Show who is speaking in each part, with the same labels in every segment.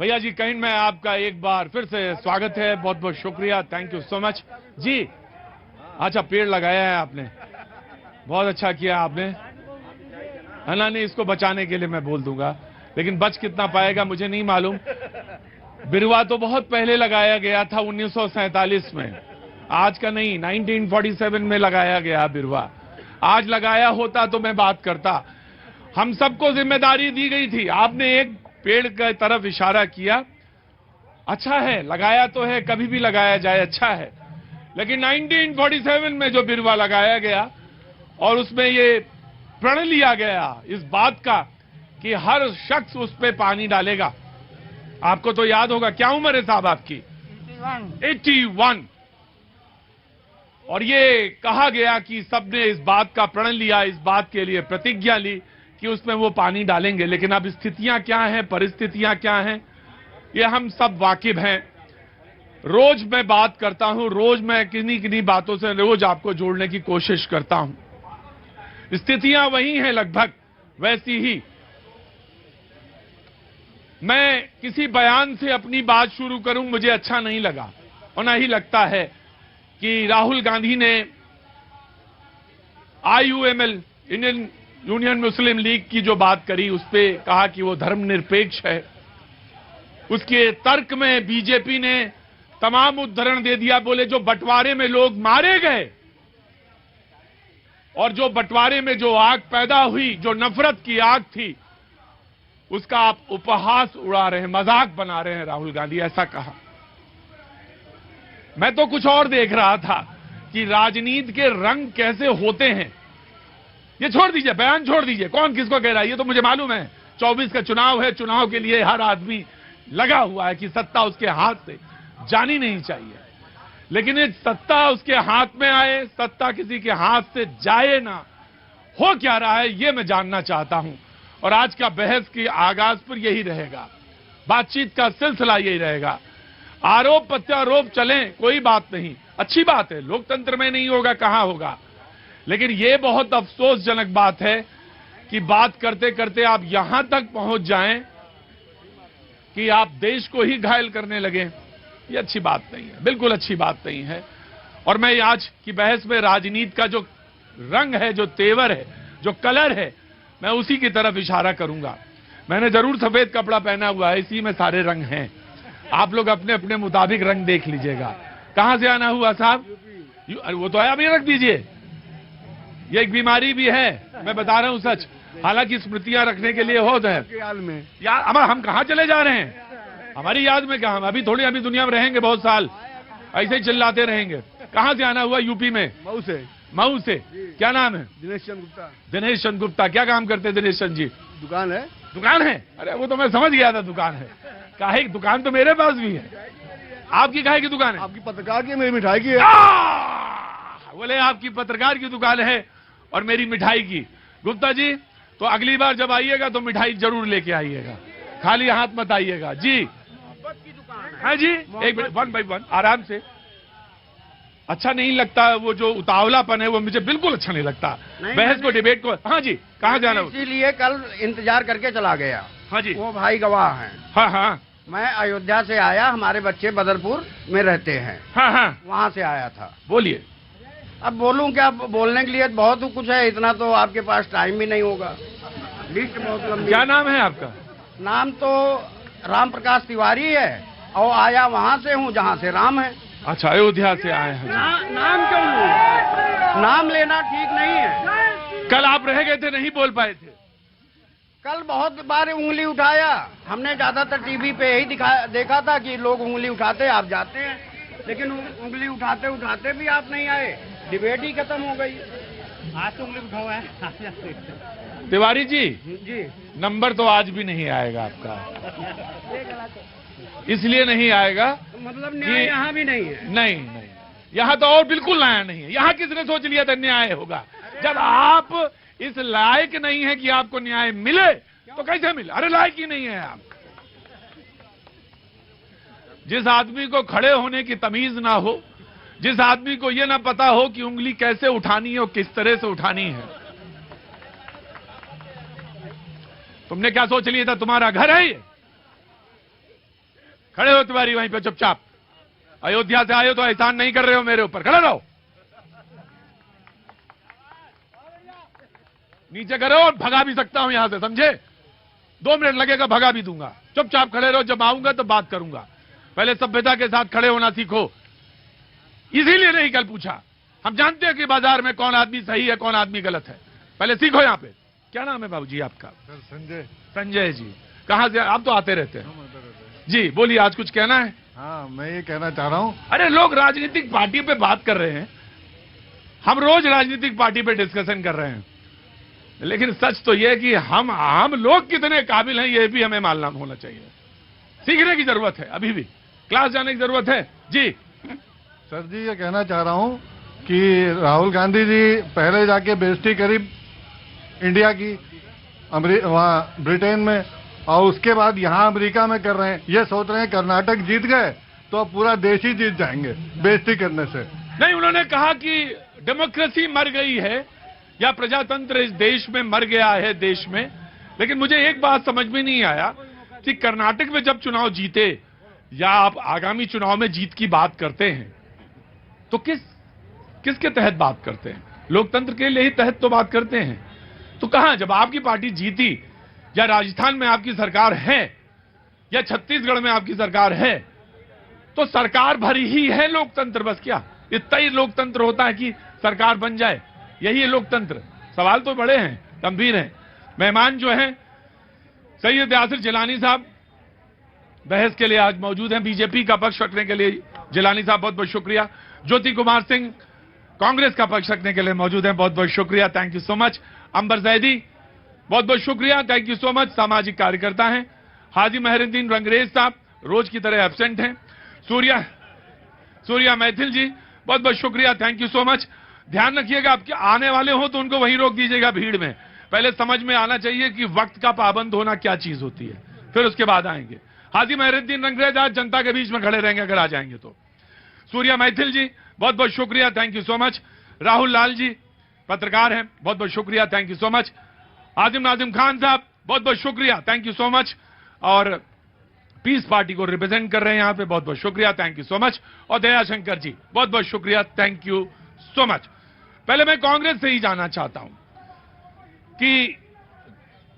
Speaker 1: भैया जी कहीं में आपका एक बार फिर से स्वागत है, बहुत बहुत शुक्रिया, थैंक यू सो मच जी। अच्छा, पेड़ लगाया है आपने, बहुत अच्छा किया आपने, है ना? नहीं, इसको बचाने के लिए मैं बोल दूंगा, लेकिन बच कितना पाएगा मुझे नहीं मालूम। बिरवा तो बहुत पहले लगाया गया था, 1947 में, आज का नहीं, 1947 में लगाया गया बिरवा। आज लगाया होता तो मैं बात करता। हम सबको जिम्मेदारी दी गई थी, आपने एक पेड़ की तरफ इशारा किया, अच्छा है, लगाया तो है, कभी भी लगाया जाए अच्छा है, लेकिन 1947 में जो बिरवा लगाया गया और उसमें ये प्रण लिया गया इस बात का कि हर शख्स उस पे पानी डालेगा। आपको तो याद होगा, क्या उम्र है साहब आपकी? 81। और ये कहा गया कि सबने इस बात का प्रण लिया, इस बात के लिए प्रतिज्ञा ली कि उसमें वो पानी डालेंगे। लेकिन अब स्थितियां क्या हैं, परिस्थितियां क्या हैं, ये हम सब वाकिफ हैं। रोज मैं बात करता हूं, रोज मैं किन्हीं किन्हीं बातों से रोज आपको जोड़ने की कोशिश करता हूं। स्थितियां वही हैं, लगभग वैसी ही। मैं किसी बयान से अपनी बात शुरू करूं मुझे अच्छा नहीं लगा, और ना ही लगता है कि राहुल गांधी ने IUML, इंडियन यूनियन मुस्लिम लीग की जो बात करी, उस पे कहा कि वो धर्मनिरपेक्ष है। उसके तर्क में बीजेपी ने तमाम उद्धरण दे दिया, बोले जो बंटवारे में लोग मारे गए और जो बंटवारे में जो आग पैदा हुई, जो नफरत की आग थी, उसका आप उपहास उड़ा रहे हैं, मजाक बना रहे हैं राहुल गांधी, ऐसा कहा। मैं तो कुछ और देख रहा था कि राजनीति के रंग कैसे होते हैं। ये छोड़ दीजिए, बयान छोड़ दीजिए, कौन किसको कह रहा है ये तो मुझे मालूम है। 24 का चुनाव है, चुनाव के लिए हर आदमी लगा हुआ है कि सत्ता उसके हाथ से जानी नहीं चाहिए, लेकिन ये सत्ता उसके हाथ में आए, सत्ता किसी के हाथ से जाए ना, हो क्या रहा है ये मैं जानना चाहता हूं। और आज का बहस की आगाज पर यही रहेगा, बातचीत का सिलसिला यही रहेगा। आरोप प्रत्यारोप चले, कोई बात नहीं, अच्छी बात है, लोकतंत्र में नहीं होगा कहां होगा, लेकिन यह बहुत अफसोसजनक बात है कि बात करते करते आप यहां तक पहुंच जाएं कि आप देश को ही घायल करने लगे। ये अच्छी बात नहीं है, बिल्कुल अच्छी बात नहीं है। और मैं आज की बहस में राजनीति का जो रंग है, जो तेवर है, जो कलर है, मैं उसी की तरफ इशारा करूंगा। मैंने जरूर सफेद कपड़ा पहना हुआ है, इसी में सारे रंग हैं, आप लोग अपने अपने मुताबिक रंग देख लीजिएगा। कहां से आना हुआ साहब? वो तो है, अभी रख दीजिए, ये एक बीमारी भी है, मैं बता रहा हूं सच। हालांकि स्मृतियां रखने के लिए होता है याद में, यार हम कहां चले जा रहे हैं, हमारी याद में कहां, अभी थोड़ी अभी दुनिया में रहेंगे बहुत साल, ऐसे ही चिल्लाते रहेंगे। कहां से आना हुआ? यूपी में, मऊ से। मऊ से, क्या नाम है? दिनेश चंद गुप्ता। दिनेश चंद गुप्ता, क्या काम करते हैं दिनेश चंद जी? दुकान है। दुकान है? अरे वो तो मैं समझ गया था, दुकान है। काहे की दुकान तो मेरे पास भी है। आपकी काहे की दुकान है? आपकी पत्रकार की, मेरी मिठाई की है। बोले आपकी पत्रकार की दुकान है और मेरी मिठाई की। गुप्ता जी, तो अगली बार जब आइएगा तो मिठाई जरूर लेके आइएगा, खाली हाथ मत आइएगा जी। है जी, एक मिनट, 1 by 1 आराम से। अच्छा नहीं लगता वो जो उतावलापन है, वो मुझे बिल्कुल अच्छा नहीं लगता, बहस को, डिबेट को। हाँ जी, कहाँ जाना?
Speaker 2: इसीलिए कल इंतजार करके चला गया।
Speaker 1: हाँ जी,
Speaker 2: वो भाई गवाह हैं।
Speaker 1: हाँ हाँ,
Speaker 2: मैं अयोध्या से आया, हमारे बच्चे बदरपुर में रहते हैं।
Speaker 1: हाँ हाँ,
Speaker 2: वहाँ से आया था।
Speaker 1: बोलिए।
Speaker 2: अब बोलूं क्या, बोलने के लिए बहुत कुछ है, इतना तो आपके पास टाइम भी नहीं होगा, लिस्ट बहुत लंबी।
Speaker 1: क्या नाम है आपका?
Speaker 2: नाम तो राम प्रकाश तिवारी है, और आया वहाँ से हूँ जहाँ से राम है।
Speaker 1: अच्छा, अयोध्या से आए हैं।
Speaker 2: नाम क्यों लूं? नाम लेना ठीक नहीं है।
Speaker 1: कल आप रह गए थे, नहीं बोल पाए थे।
Speaker 2: कल बहुत बार उंगली उठाया, हमने ज्यादातर टीवी पे यही देखा था कि लोग उंगली उठाते, आप जाते हैं, लेकिन उंगली उठाते उठाते भी आप नहीं आए, डिबेट ही खत्म हो गई। आज तो उंगली उठावा है।
Speaker 1: तिवारी जी,
Speaker 2: जी,
Speaker 1: नंबर तो आज भी नहीं आएगा आपका, इसलिए नहीं आएगा
Speaker 2: मतलब न्याय यहाँ भी नहीं है।
Speaker 1: नहीं नहीं, यहाँ तो और बिल्कुल न्याय नहीं है। यहाँ किसने सोच लिया था न्याय होगा? जब आप इस लायक नहीं है कि आपको न्याय मिले तो कैसे मिले? अरे लायक ही नहीं है आप। जिस आदमी को खड़े होने की तमीज ना हो, जिस आदमी को यह ना पता हो कि उंगली कैसे उठानी है और किस तरह से उठानी है, तुमने क्या सोच लिया था तुम्हारा घर है ये? खड़े हो तिवारी वहीं पे चुपचाप। अयोध्या से आए हो तो एहसान नहीं कर रहे हो मेरे ऊपर, खड़े रहो। नीचे करो और भगा भी सकता हूं यहां से, समझे? 2 मिनट लगेगा, भगा भी दूंगा। चुपचाप खड़े रहो, जब आऊंगा तो बात करूंगा। पहले सभ्यता के साथ खड़े होना सीखो। इसीलिए नहीं कल पूछा, हम जानते हैं कि बाजार में कौन आदमी सही है कौन आदमी गलत है। पहले सीखो यहां पे। क्या नाम है बाबूजी आपका?
Speaker 3: संजय।
Speaker 1: संजय जी, कहां से? आप तो आते रहते हैं जी। बोलिए, आज कुछ कहना है?
Speaker 3: हाँ, मैं ये कहना चाह रहा हूँ।
Speaker 1: अरे लोग राजनीतिक पार्टी पे बात कर रहे हैं, हम रोज राजनीतिक पार्टी पे डिस्कशन कर रहे हैं, लेकिन सच तो यह कि हम लोग कितने काबिल हैं ये भी हमें मालूम होना चाहिए। सीखने की जरूरत है, अभी भी क्लास जाने की जरूरत है जी।
Speaker 3: सर जी, ये कहना चाह रहा हूँ कि राहुल गांधी जी पहले जाके बेइज्जती करी इंडिया की वहाँ ब्रिटेन में, और उसके बाद यहाँ अमेरिका में कर रहे हैं। ये सोच रहे हैं कर्नाटक जीत गए तो अब पूरा देश ही जीत जाएंगे बेइज्जती करने से।
Speaker 1: नहीं, उन्होंने कहा कि डेमोक्रेसी मर गई है या प्रजातंत्र इस देश में मर गया है देश में। लेकिन मुझे एक बात समझ में नहीं आया कि कर्नाटक में जब चुनाव जीते या आप आगामी चुनाव में जीत की बात करते हैं तो किसके तहत बात करते हैं? लोकतंत्र के लिए ही तहत तो बात करते हैं। तो कहां, जब आपकी पार्टी जीती या राजस्थान में आपकी सरकार है या छत्तीसगढ़ में आपकी सरकार है तो सरकार भरी ही है लोकतंत्र। बस क्या इतना ही लोकतंत्र होता है कि सरकार बन जाए? यही है लोकतंत्र। सवाल तो बड़े हैं, गंभीर हैं। मेहमान जो हैं सैयद यासिर जिलानी साहब बहस के लिए आज मौजूद हैं, बीजेपी का पक्ष रखने के लिए। जिलानी साहब बहुत बहुत शुक्रिया। ज्योति कुमार सिंह कांग्रेस का पक्ष रखने के लिए मौजूद हैं, बहुत बहुत शुक्रिया, थैंक यू सो मच। अंबर जैदी बहुत बहुत शुक्रिया, थैंक यू सो मच, सामाजिक कार्यकर्ता हैं। हाजी मेहरुद्दीन रंगरेज साहब रोज की तरह एब्सेंट हैं। सूर्या मैथिल जी बहुत बहुत शुक्रिया, थैंक यू सो मच। ध्यान रखिएगा, आपके आने वाले हो तो उनको वहीं रोक दीजिएगा भीड़ में। पहले समझ में आना चाहिए कि वक्त का पाबंद होना क्या चीज होती है, फिर उसके बाद आएंगे। हाजी मेहरुद्दीन रंगरेज आज जनता के बीच में खड़े रहेंगे अगर आ जाएंगे तो। सूर्या मैथिल जी बहुत बहुत शुक्रिया, thank you so much. Rahul Lal ji पत्रकार हैं, बहुत बहुत शुक्रिया, thank you so much. Azim Nazim Khan sahab बहुत बहुत शुक्रिया, थैंक यू सो मच। और पीस पार्टी को रिप्रेजेंट कर रहे हैं यहां पे, बहुत बहुत शुक्रिया, थैंक यू सो मच। और दयाशंकर जी बहुत बहुत शुक्रिया, थैंक यू सो मच। पहले मैं कांग्रेस से ही जानना चाहता हूं कि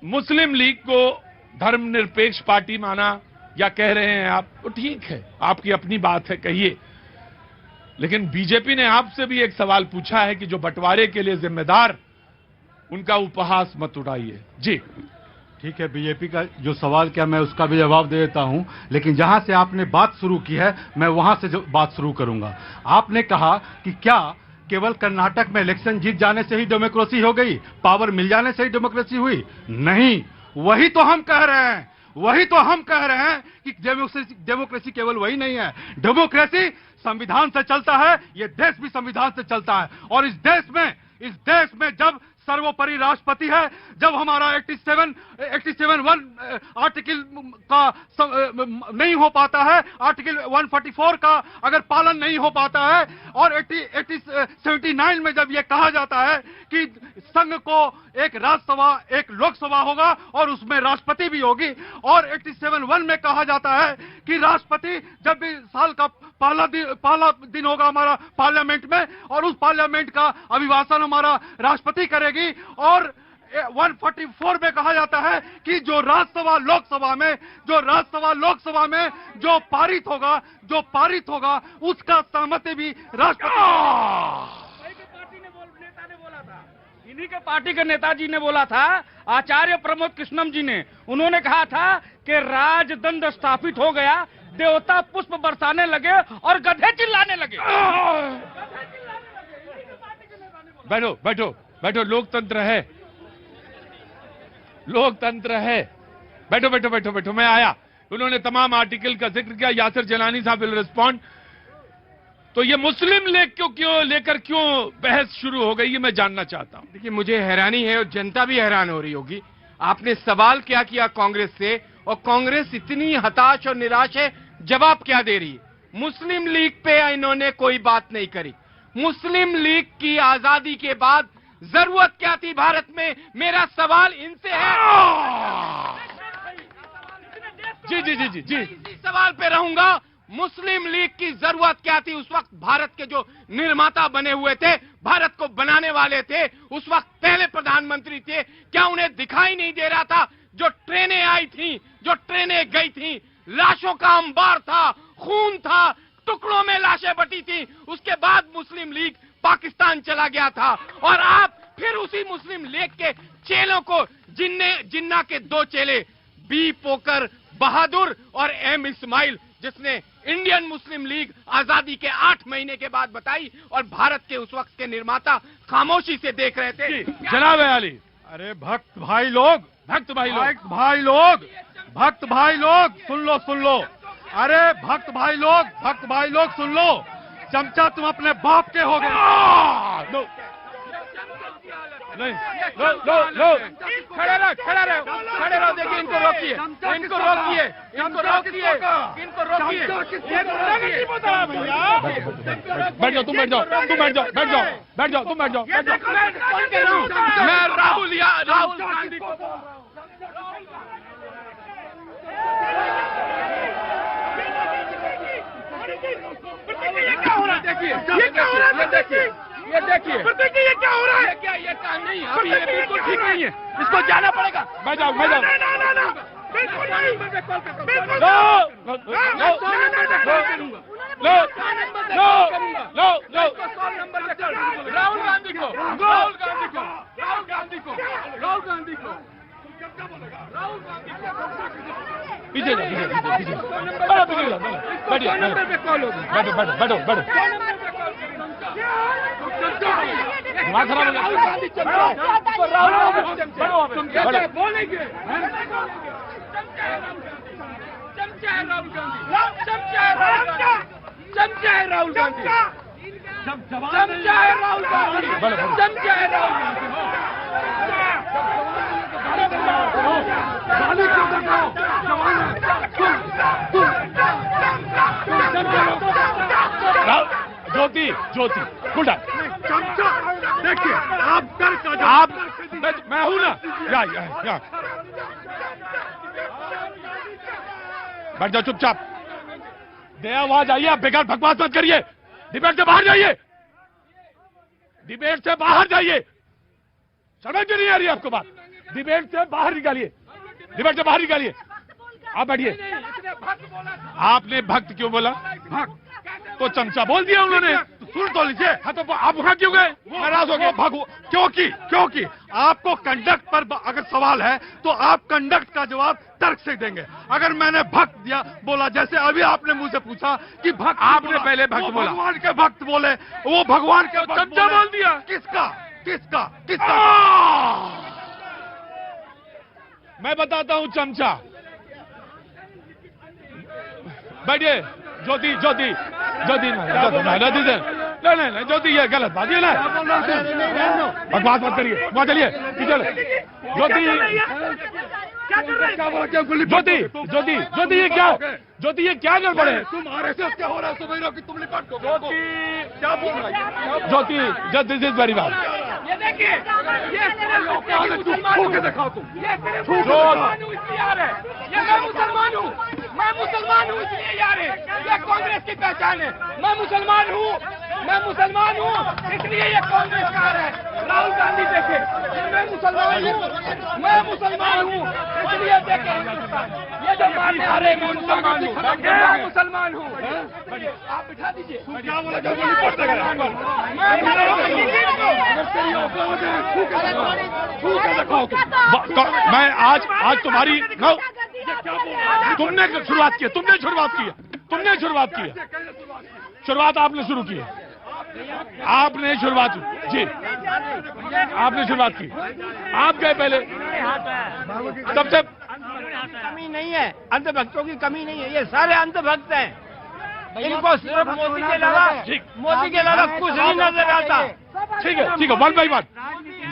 Speaker 1: मुस्लिम लीग को धर्मनिरपेक्ष पार्टी माना या कह रहे हैं आप, तो ठीक है, आपकी अपनी बात है, कहिए। लेकिन बीजेपी ने आपसे भी एक सवाल पूछा है कि जो बंटवारे के लिए जिम्मेदार, उनका उपहास मत उड़ाइए जी।
Speaker 4: ठीक है, बीजेपी का जो सवाल किया मैं उसका भी जवाब दे देता हूं, लेकिन जहां से आपने बात शुरू की है मैं वहां से बात शुरू करूंगा। आपने कहा कि क्या केवल कर्नाटक में इलेक्शन जीत जाने से ही डेमोक्रेसी हो गई, पावर मिल जाने से ही डेमोक्रेसी हुई? नहीं, वही तो हम कह रहे हैं, वही तो हम कह रहे हैं कि डेमोक्रेसी केवल वही नहीं है। डेमोक्रेसी संविधान से चलता है, ये देश भी संविधान से चलता है। और इस देश में जब सर्वोपरि राष्ट्रपति है, जब हमारा 87(1) आर्टिकल का नहीं हो पाता है, आर्टिकल 144 का अगर पालन नहीं हो पाता है, और 79 में जब यह कहा जाता है कि संघ को एक राज्यसभा एक लोकसभा होगा और उसमें राष्ट्रपति भी होगी, और 87(1) में कहा जाता है कि राष्ट्रपति जब भी साल का पहला दिन होगा हमारा पार्लियामेंट में, और उस पार्लियामेंट का अभिभाषण हमारा राष्ट्रपति करेगी, और 144 में कहा जाता है कि जो राज्यसभा लोकसभा में जो पारित होगा उसका सहमति भी राष्ट्रपति।
Speaker 2: इन्हीं के पार्टी के नेताजी ने बोला था, आचार्य प्रमोद कृष्णम जी ने, उन्होंने कहा था कि राजदंड स्थापित हो गया, देवता पुष्प बरसाने लगे और गधे चिल्लाने लगे।
Speaker 1: बैठो बैठो बैठो, लोकतंत्र है। बैठो, मैं आया। उन्होंने तमाम आर्टिकल का जिक्र किया, यासिर जिलानी साहब विल रिस्पॉन्ड। तो ये मुस्लिम लीग लेकर क्यों बहस शुरू हो गई, ये मैं जानना चाहता हूं।
Speaker 5: देखिए, मुझे हैरानी है और जनता भी हैरान हो रही होगी। आपने सवाल क्या किया कांग्रेस से, और कांग्रेस इतनी हताश और निराश है, जवाब क्या दे रही है। मुस्लिम लीग पे इन्होंने कोई बात नहीं करी। मुस्लिम लीग की आजादी के बाद जरूरत क्या थी भारत में, मेरा सवाल इनसे है।
Speaker 1: जी जी जी जी जी
Speaker 5: इसी सवाल पे रहूंगा। मुस्लिम लीग की जरूरत क्या थी? उस वक्त भारत के जो निर्माता बने हुए थे, भारत को बनाने वाले थे, उस वक्त पहले प्रधानमंत्री थे, क्या उन्हें दिखाई नहीं दे रहा था? जो ट्रेनें आई थी, जो ट्रेनें गई थी, लाशों का अंबार था, खून था, टुकड़ों में लाशें बटी थी। उसके बाद मुस्लिम लीग पाकिस्तान चला गया था और आप फिर उसी मुस्लिम लीग के चेलों को, जिन्ना के दो चेले बी पोकर बहादुर और एम इस्माइल, जिसने इंडियन मुस्लिम लीग आजादी के 8 महीने के बाद बताई और भारत के उस वक्त के निर्माता खामोशी से देख रहे थे।
Speaker 1: जनाब अली।
Speaker 4: अरे भक्त भाई लोग,
Speaker 1: भक्त भाई लोग,
Speaker 4: भक्त भाई लोग, भक्त भाई लोग, सुन लो। अरे भक्त भाई लोग सुन लो। चमचा तुम अपने बाप के हो गए।
Speaker 1: नहीं, लो
Speaker 5: खड़े रहो, देखिए इनको रोकिए।
Speaker 1: बैठ जाओ, तुम बैठ जाओ।
Speaker 5: मैं राहुल गांधी को ये देखिए ये क्या हो रहा है? ये काम नहीं है, ये बिल्कुल ठीक नहीं है, इसको जाना पड़ेगा।
Speaker 1: बैठ जाओ।
Speaker 2: बिल्कुल नहीं,
Speaker 5: राहुल गांधी को
Speaker 1: पीछे बैठो। दिमाग खराब हो गया।
Speaker 5: बोलेंगे चमचा है राहुल गांधी।
Speaker 1: ज्योति खुला।
Speaker 4: देखिए
Speaker 1: आप मैं हूं ना, या बैठ जाओ चुपचाप। दया आवाज आइए, आप बेकार बकवास मत करिए। डिबेट से बाहर जाइए, समझ में नहीं आ रही आपको बात? डिबेट से बाहर निकालिए। आप बैठिए। आपने भक्त क्यों बोला? भक्त तो चमचा बोल दिया उन्होंने।
Speaker 4: सुन तो लीजिए।
Speaker 1: हाँ तो आप वहां क्यों गए? नाराज हो गए?
Speaker 4: भागो। क्योंकि आपको कंडक्ट पर अगर सवाल है तो आप कंडक्ट का जवाब तर्क से देंगे। अगर मैंने भक्त दिया बोला, जैसे अभी आपने मुझसे पूछा कि भक्त,
Speaker 1: आपने पहले भक्त बोला,
Speaker 4: भगवान के भक्त बोले, वो भगवान के
Speaker 1: चमचा बोल दिया।
Speaker 4: किसका?
Speaker 1: मैं बताता हूं चमचा। बैठिए। ज्योति नहीं, ज्योति ये गलत बात है ना। बकवास मत करिए, वहां चलिए। ज्योति ये क्या गड़बड़ है?
Speaker 4: तुम RSS क्या हो रहा है? समझ रहे हो कि तुम लिपट दो।
Speaker 1: क्या बोल रहा है Jyoti? Just this is very bad.
Speaker 5: ये देखिए,
Speaker 4: दिखाओ तुम।
Speaker 5: मैं मुसलमान हूँ इसलिए यार है। ये कांग्रेस की पहचान है। मैं मुसलमान हूँ इसलिए ये कांग्रेस का है। राहुल गांधी देखे, मैं मुसलमान हूँ इसलिए देखे ये जो मारने आ रहे, मैं मुसलमान हूँ। आप बिठा दीजिए।
Speaker 4: क्या बोला?
Speaker 1: मैं आज तुम्हारी तुमने शुरुआत की। शुरुआत आपने शुरू की है। आपने शुरुआत की। आप गए पहले। सबसे
Speaker 2: कमी नहीं है, अंधभक्तों की कमी नहीं है। ये सारे अंधभक्त हैं। इनको सिर्फ मोदी के अलावा कुछ नहीं नजर आता।
Speaker 1: ठीक है।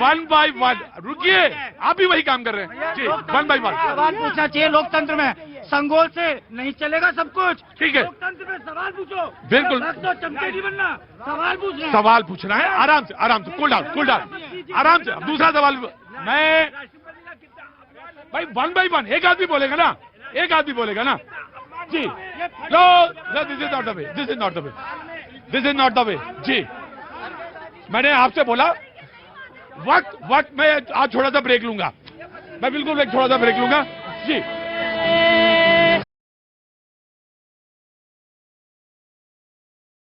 Speaker 1: वन बाय वन रुकिए। आप भी वही काम कर रहे हैं जी। वन बाय वन
Speaker 2: सवाल पूछना चाहिए लोकतंत्र में। संगोल से नहीं चलेगा सब कुछ।
Speaker 1: ठीक है,
Speaker 2: लोकतंत्र में सवाल पूछो।
Speaker 1: बिल्कुल।
Speaker 2: तो चमचे नहीं बनना,
Speaker 1: सवाल पूछना है। आराम से कूल डाउन। आराम से। अब दूसरा सवाल मैं भाई वन बाय वन एक आदमी बोलेगा ना। एक आदमी बोलेगा ना जी। No this is not the way, this is not the way, this is not the way जी। मैंने आपसे बोला वक्त मैं आज थोड़ा सा ब्रेक लूंगा, मैं बिल्कुल एक थोड़ा सा ब्रेक लूंगा जी।